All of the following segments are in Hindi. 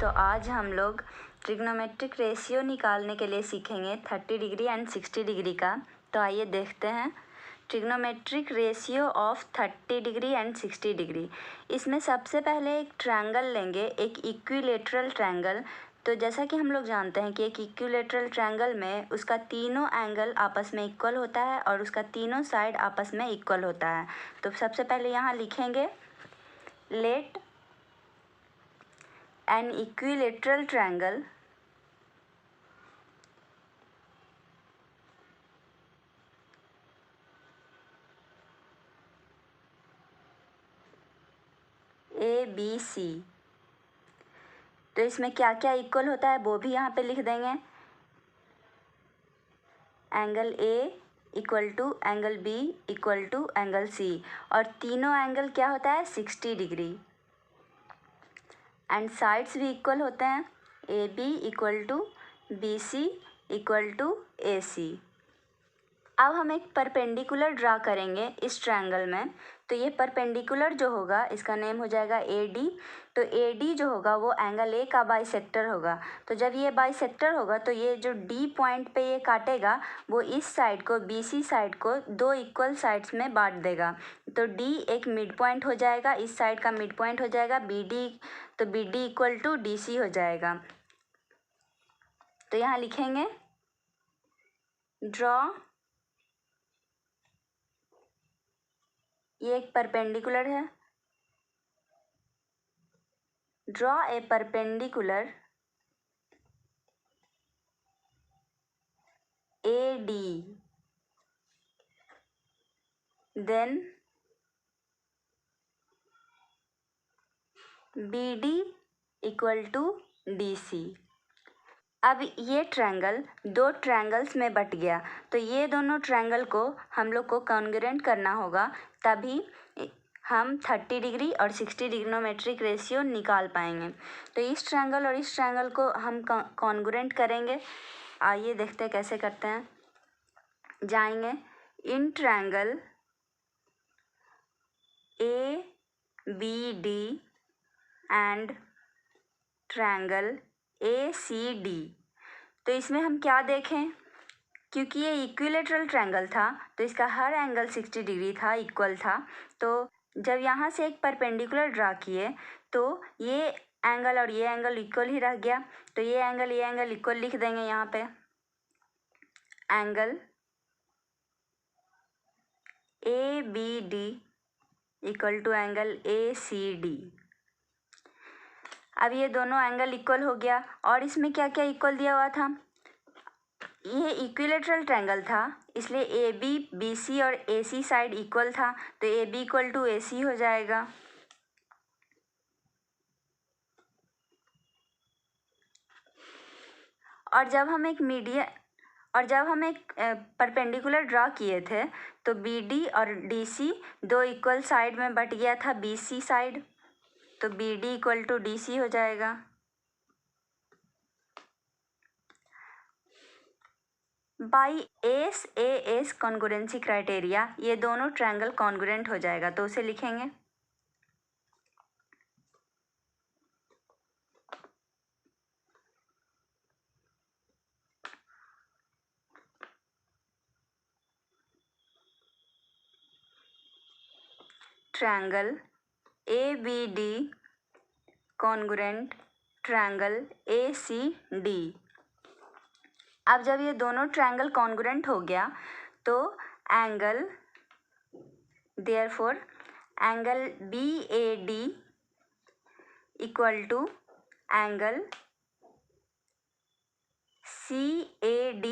आज हम लोग ट्रिग्नोमेट्रिक रेशियो निकालने के लिए सीखेंगे 30 डिग्री एंड 60 डिग्री का। तो आइए देखते हैं trigonometric ratio of 30 degree and 60 degree. इसमें सबसे पहले एक ट्रायंगल लेंगे, एक इक्विलेटरल ट्रायंगल। तो जैसा कि हम लोग जानते हैं कि एक इक्विलेटरल ट्रायंगल में उसका तीनों एंगल आपस में इक्वल होता है और उसका तीनों साइड आपस में इक्वल होता है। तो सबसे पहले यहाँ लिखेंगे late an equilateral triangle ABC। तो इसमें क्या क्या इक्वल होता है वो भी यहाँ पे लिख देंगे। Angle A equal to angle B equal to angle C, और तीनों एंगल क्या होता है 60 डिग्री। एंड साइड्स भी इक्वल होते हैं, AB equal to BC equal to AC। अब हम एक परपेंडिकुलर ड्रा करेंगे इस ट्रायंगल में। तो ये परपेंडिकुलर जो होगा इसका नेम हो जाएगा AD। तो AD जो होगा वो एंगल A का बाइसेक्टर होगा। तो जब ये बाइसेक्टर होगा तो ये जो D पॉइंट पे ये काटेगा वो इस साइड को BC साइड को दो इक्वल साइड्स में बांट देगा। तो D एक मिड पॉइंट हो जाएगा, इस साइड का मिड पॉइंट हो जाएगा BD। तो BD इक्वल टू DC हो जाएगा। तो यहाँ लिखेंगे ड्रॉ, ये एक परपेंडिकुलर है, draw a perpendicular AD, then BD equal to DC। अब ये ट्रायंगल दो ट्रायंगल्स में बट गया, तो ये दोनों ट्रायंगल को हम लोग को कॉन्ग्रुएंट करना होगा, तभी हम 30 डिग्री और 60 ट्रिग्नोमेट्रिक रेशियो निकाल पाएंगे। तो इस ट्रायंगल और इस ट्रायंगल को हम कॉन्ग्रुएंट करेंगे। आइए देखते हैं कैसे करते हैं। जाएंगे in triangle ABD and triangle ACD। तो इसमें हम क्या देखें, क्योंकि ये इक्विलेटरल ट्रायंगल था तो इसका हर एंगल 60 डिग्री था, इक्वल था। तो जब यहाँ से एक परपेंडिकुलर ड्रा किए तो ये एंगल और ये एंगल इक्वल ही रह गया। तो ये एंगल इक्वल लिख देंगे यहाँ पे। Angle ABD equal to angle ACD। अब ये दोनों एंगल इक्वल हो गया, और इसमें क्या क्या इक्वल दिया हुआ था, ये इक्विलेटरल ट्रायंगल था इसलिए AB BC और AC साइड इक्वल था। तो AB इक्वल टू AC हो जाएगा। और जब हम एक परपेंडिकुलर ड्रा किए थे तो BD और DC दो इक्वल साइड में बट गया था BC साइड। तो BD इक्वल टू DC हो जाएगा। बाई AS कॉन्ग्रुएंसी क्राइटेरिया ये दोनों ट्रायंगल कॉन्ग्रुएंट हो जाएगा। तो उसे लिखेंगे triangle ABD congruent triangle ACD। अब जब ये दोनों ट्रायंगल कॉन्ग्रुएंट हो गया तो angle therefore angle BAD equal to angle CAD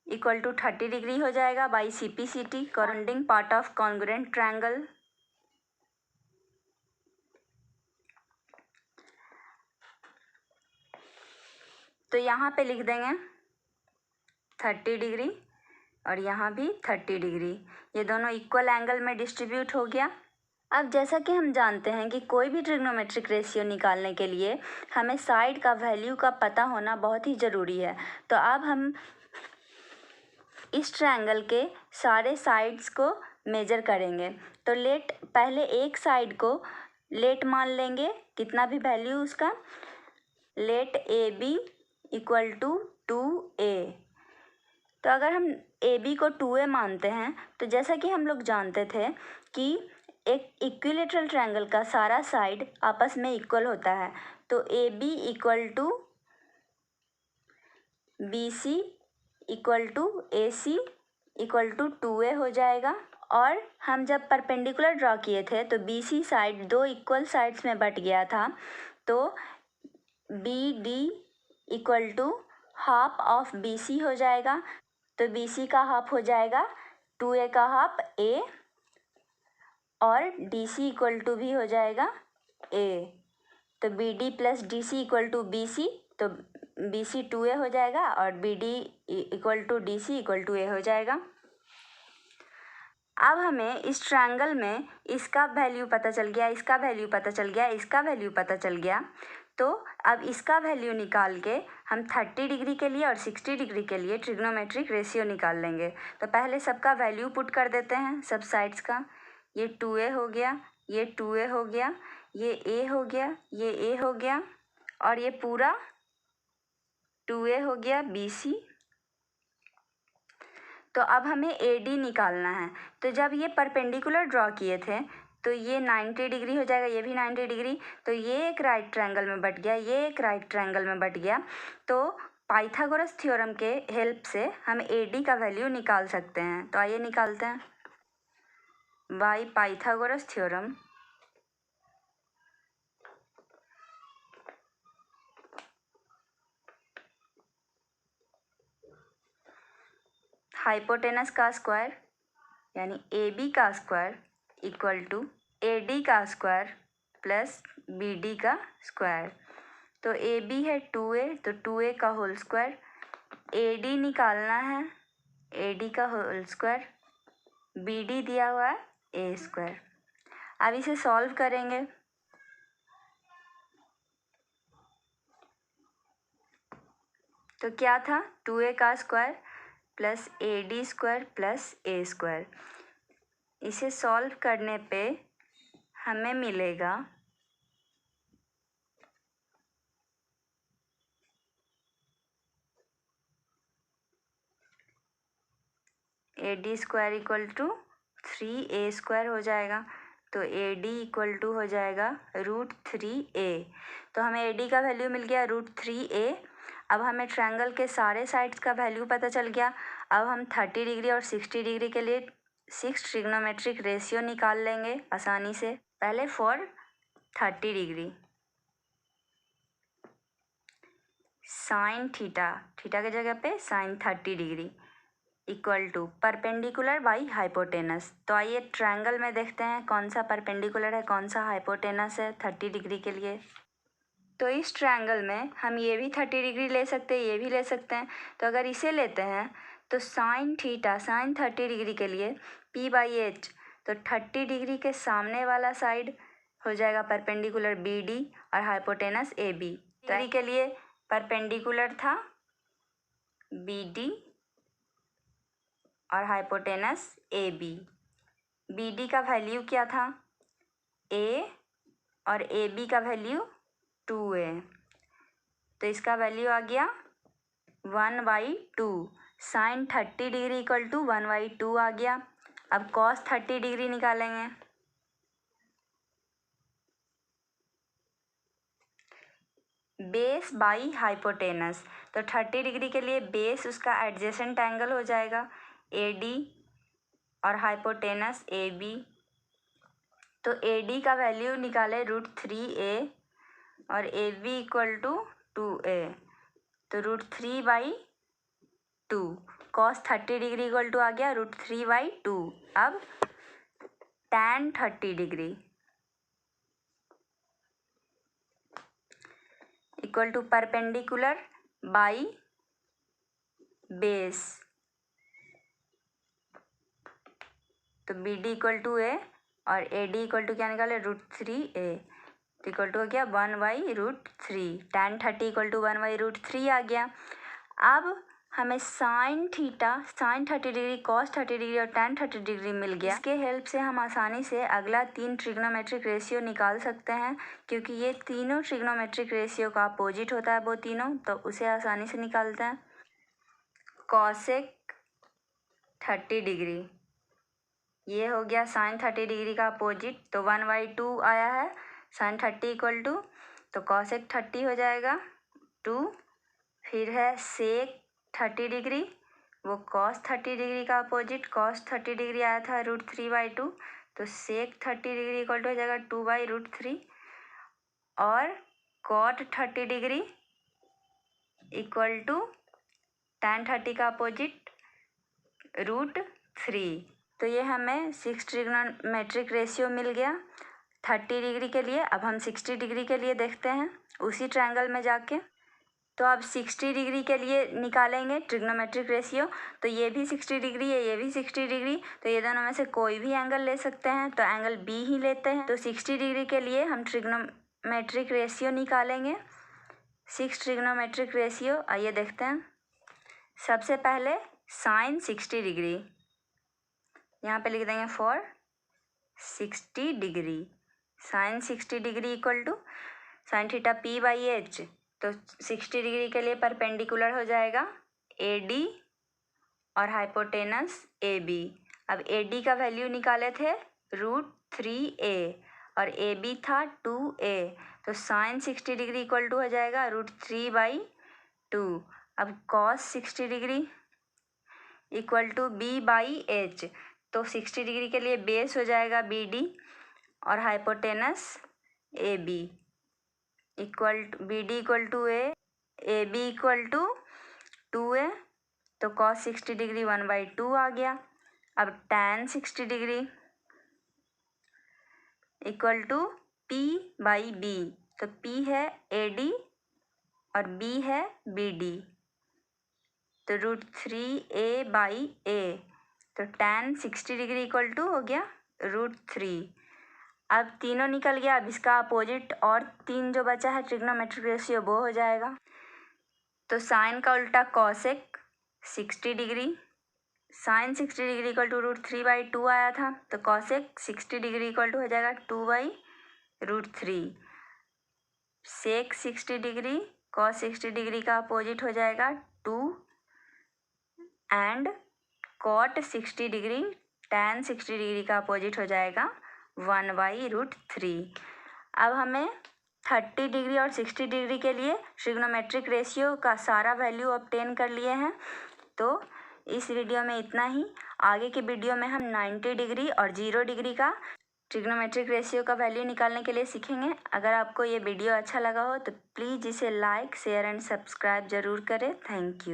equal to 30 degree हो जाएगा by CPCT corresponding part of congruent triangle. तो यहाँ पे लिख देंगे 30 डिग्री और यहाँ भी 30 डिग्री, ये दोनों इक्वल एंगल में डिस्ट्रीब्यूट हो गया। अब जैसा कि हम जानते हैं कि कोई भी ट्रिग्नोमेट्रिक रेशियो निकालने के लिए हमें साइड का वैल्यू का पता होना बहुत ही ज़रूरी है। तो अब हम इस ट्रायंगल के सारे साइड्स को मेजर करेंगे। तो लेट पहले एक साइड को लेट मान लेंगे, कितना भी वैल्यू उसका let A B equal to 2a। तो अगर हम ए बी को 2a मानते हैं तो जैसा कि हम लोग जानते थे कि एक इक्विलेटरल ट्रायंगल का सारा साइड आपस में इक्वल होता है, तो A B equal to B C equal to A C equal to 2a हो जाएगा। और हम जब परपेंडिकुलर ड्रॉ किए थे तो बी सी साइड दो इक्वल साइड्स में बट गया था, तो B D equal to half of B C हो जाएगा। तो बी सी का हाफ हो जाएगा 2a का हाफ a, और डी सी इक्वल टू भी हो जाएगा a। तो B D plus D C equal to B C, तो बी सी 2a हो जाएगा और B D equal to D C equal to a हो जाएगा। अब हमें इस ट्रायंगल में इसका वैल्यू पता चल गया, इसका वैल्यू पता चल गया, इसका वैल्यू पता चल गया। तो अब इसका वैल्यू निकाल के हम 30 डिग्री के लिए और 60 डिग्री के लिए ट्रिग्नोमेट्रिक रेशियो निकाल लेंगे। तो पहले सबका वैल्यू पुट कर देते हैं सब साइड्स का। ये 2a हो गया, ये 2a हो गया, ये a हो गया, ये a हो गया, और ये पूरा 2a हो गया BC। तो अब हमें AD निकालना है। तो जब ये परपेंडिकुलर ड्रॉ किए थे तो ये 90 डिग्री हो जाएगा, ये भी 90 डिग्री। तो ये एक राइट ट्रायंगल में बट गया, ये एक राइट ट्रायंगल में बट गया। तो पाइथागोरस थ्योरम के हेल्प से हम AD का वैल्यू निकाल सकते हैं। तो आइए निकालते हैं। बाय पाइथागोरस थ्योरम हाइपोटेनस का स्क्वायर यानी AB का स्क्वायर इक्वल टू AD का स्क्वायर प्लस BD का स्क्वायर। तो AB है 2a, तो 2a का होल स्क्वायर। AD निकालना है, AD का होल स्क्वायर। BD दिया हुआ है a स्क्वायर। अब इसे सॉल्व करेंगे। तो क्या था, 2a का square plus AD square plus a square. इसे सॉल्व करने पे हमें मिलेगा AD square equal to 3a square हो जाएगा। तो AD इक्वल टू हो जाएगा √3a। तो हमें AD का वैल्यू मिल गया √3a। अब हमें ट्रायंगल के सारे साइड्स का वैल्यू पता चल गया। अब हम 30 डिग्री और 60 डिग्री के लिए 6 ट्रिग्नोमेट्रिक रेशियो निकाल लेंगे आसानी से। पहले for 30 degree sine theta, theta की जगह पे sine 30 degree equal to perpendicular by hypotenuse. तो आइए ट्रायंगल में देखते हैं कौन सा परपेंडिकुलर है, कौन सा हाइपोटेनस है 30 डिग्री के लिए। तो इस ट्रायंगल में हम ये भी 30 डिग्री ले सकते हैं, ये भी ले सकते हैं। तो अगर इसे लेते हैं तो साइन थीटा साइन 30 डिग्री के लिए P/H, तो 30 डिग्री के सामने वाला साइड हो जाएगा परपेंडिकुलर BD और हाइपोटेनस AB। डिग्री के लिए परपेंडिकुलर था BD और हाइपोटेनस AB। BD का वैल्यू क्या था a और AB का वैल्यू 2a। तो इसका वैल्यू आ गया 1/2। साइन 30 डिग्री इक्वल टू 1/2 आ गया। अब कॉस 30 डिग्री निकालेंगे। बेस बाई हाइपोटेनस, तो 30 डिग्री के लिए बेस उसका एडजेसेंट एंगल हो जाएगा AD और हाइपोटेनस AB। तो AD का वैल्यू निकाले √3a और AB इक्वल टू 2a। तो √3/2 कॉस 30 डिग्री इक्वल टू आ गया √3/2। अब tan 30 degree equal to perpendicular by base. तो BD इक्वल टू a और AD इक्वल टू क्या निकाले √3a। तो इक्वल टू हो गया 1/√3। tan 30 इक्वल टू 1/√3 आ गया। अब हमें साइन 30 डिग्री, कॉस 30 डिग्री और tan 30 डिग्री मिल गया। इसके हेल्प से हम आसानी से अगला 3 ट्रिग्नोमेट्रिक रेशियो निकाल सकते हैं, क्योंकि ये तीनों ट्रिग्नोमेट्रिक रेशियो का अपोजिट होता है वो तीनों, तो उसे आसानी से निकालते हैं। कॉसेक 30 डिग्री, ये हो गया साइन 30 डिग्री का अपोजिट, तो 1/2 आया है साइन 30 इक्वल टू, तो कॉसेक 30 हो जाएगा 2। फिर है सेक 30 डिग्री, वो कॉस 30 डिग्री का अपोजिट, कॉस 30 डिग्री आया था √3/2, तो सेक 30 डिग्री इक्वल टू हो जाएगा 2/√3। और cot 30 degree equal to tan 30 का अपोजिट √3। तो ये हमें 6 ट्रिग्नोमेट्रिक रेशियो मिल गया 30 डिग्री के लिए। अब हम 60 डिग्री के लिए देखते हैं उसी ट्रायंगल में जाके। तो अब 60 डिग्री के लिए निकालेंगे ट्रिग्नोमेट्रिक रेशियो, तो ये भी 60 डिग्री है, ये भी 60 डिग्री, तो ये दोनों में से कोई भी एंगल ले सकते हैं, तो एंगल बी ही लेते हैं। तो 60 डिग्री के लिए हम ट्रिग्नोमेट्रिक रेशियो निकालेंगे। 6 ट्रिग्नोमेट्रिक रेशियो आइए देखते हैं। सबसे पहले साइन 60 डिग्री, यहाँ पे लिख देंगे for 60 degree, sine 60 degree equal to sine theta p/h, तो 60 डिग्री के लिए परपेंडिकुलर हो जाएगा AD और हाइपोटेनस AB। अब AD का वैल्यू निकाले थे √3a और AB था 2a, तो साइन 60 डिग्री इक्वल टू हो जाएगा √3/2। अब cos 60 degree equal to B/h, तो 60 डिग्री के लिए बेस हो जाएगा BD और hypotenuse AB equal to BD equal to A, AB equal to 2a, तो कॉस 60 डिग्री 1/2 आ गया। अब tan 60 degree equal to P/B, तो P है AD और B है BD, तो √3a/a, तो tan 60 डिग्री इक्वल टू हो गया √3। अब तीनों निकल गया। अब इसका अपोजिट और 3 जो बचा है ट्रिग्नोमेट्रिक रेशियो वो हो जाएगा। तो साइन का उल्टा cosec 60 degree, sine 60 degree equal to √3/2 आया था, तो कॉसेक 60 डिग्री इक्वल टू हो जाएगा 2/√3। सेक 60 डिग्री, कॉस 60 डिग्री का अपोजिट हो जाएगा 2, and cot 60 degree, tan 60 degree का अपोजिट हो जाएगा 1/√3। अब हमें 30 डिग्री और 60 डिग्री के लिए ट्रिग्नोमेट्रिक रेशियो का सारा वैल्यू ऑब्टेन कर लिए हैं। तो इस वीडियो में इतना ही। आगे के वीडियो में हम 90 डिग्री और 0 डिग्री का ट्रिग्नोमेट्रिक रेशियो का वैल्यू निकालने के लिए सीखेंगे। अगर आपको ये वीडियो अच्छा लगा हो तो प्लीज़ इसे लाइक, शेयर एंड सब्सक्राइब ज़रूर करें। Thank you.